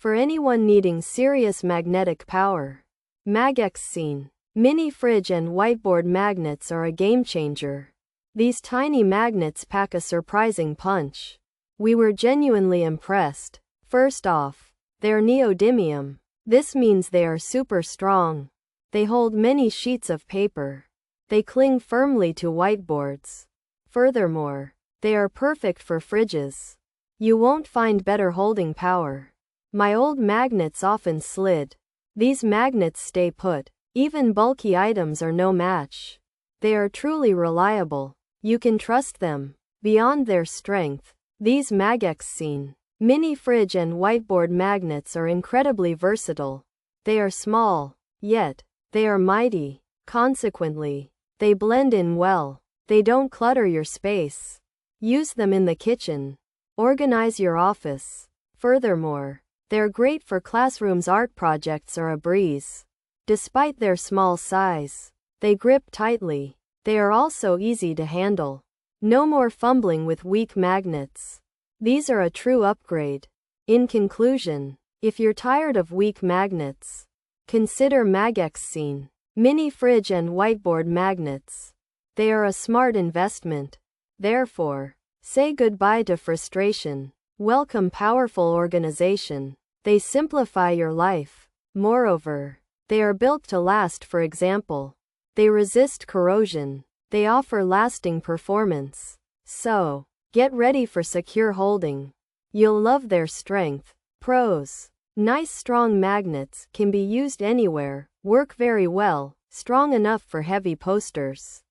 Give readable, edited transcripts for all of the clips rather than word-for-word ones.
for anyone needing serious magnetic power. MAGXCENE mini fridge and whiteboard magnets are a game changer. These tiny magnets pack a surprising punch. We were genuinely impressed. First off, they're neodymium. This means they are super strong. They hold many sheets of paper. They cling firmly to whiteboards. Furthermore, they are perfect for fridges. You won't find better holding power. My old magnets often slid. These magnets stay put. Even bulky items are no match. They are truly reliable. You can trust them. Beyond their strength, these MAGXCENE mini fridge and whiteboard magnets are incredibly versatile. They are small, yet they are mighty. Consequently, they blend in well. They don't clutter your space. Use them in the kitchen. Organize your office. Furthermore, they're great for classrooms, art projects, or a breeze. Despite their small size, they grip tightly. They are also easy to handle. No more fumbling with weak magnets. These are a true upgrade. In conclusion, if you're tired of weak magnets, consider MAGXCENE mini fridge and whiteboard magnets. They are a smart investment. Therefore, say goodbye to frustration. Welcome powerful organization. They simplify your life. Moreover, they are built to last. For example, they resist corrosion. They offer lasting performance. So, get ready for secure holding. You'll love their strength. Pros: nice strong magnets, can be used anywhere, work very well, strong enough for heavy posters.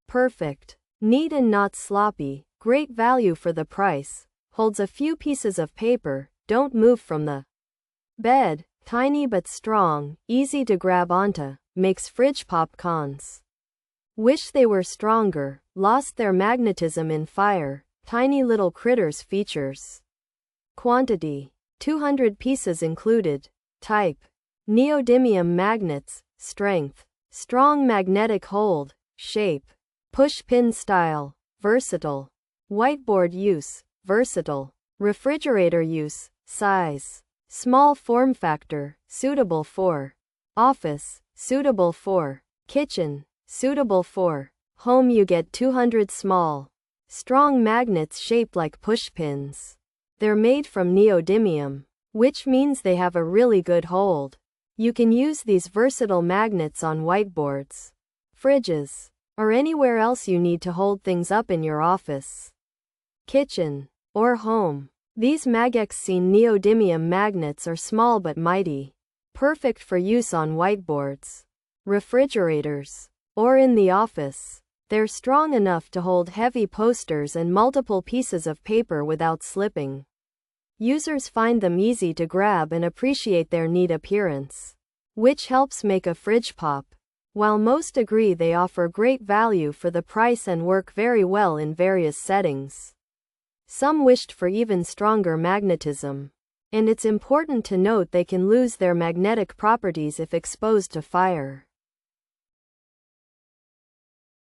Perfect. Neat and not sloppy, great value for the price, holds a few pieces of paper, don't move from the bed, tiny but strong, easy to grab onto, makes fridge pop. Cons: wish they were stronger, lost their magnetism in fire, tiny little critters. Features: quantity, 200 pieces included. Type: neodymium magnets. Strength: strong magnetic hold. Shape: push pin style. Versatile. Whiteboard use: versatile. Refrigerator use: size: small. Form factor: suitable for office, suitable for kitchen, suitable for home. You get 200 small, strong magnets shaped like pushpins. They're made from neodymium, which means they have a really good hold. You can use these versatile magnets on whiteboards, fridges, or anywhere else you need to hold things up in your office, kitchen, or home. These MAGXCENE neodymium magnets are small but mighty, perfect for use on whiteboards, refrigerators, or in the office. They're strong enough to hold heavy posters and multiple pieces of paper without slipping. Users find them easy to grab and appreciate their neat appearance, which helps make a fridge pop. While most agree they offer great value for the price and work very well in various settings, some wished for even stronger magnetism. And it's important to note they can lose their magnetic properties if exposed to fire.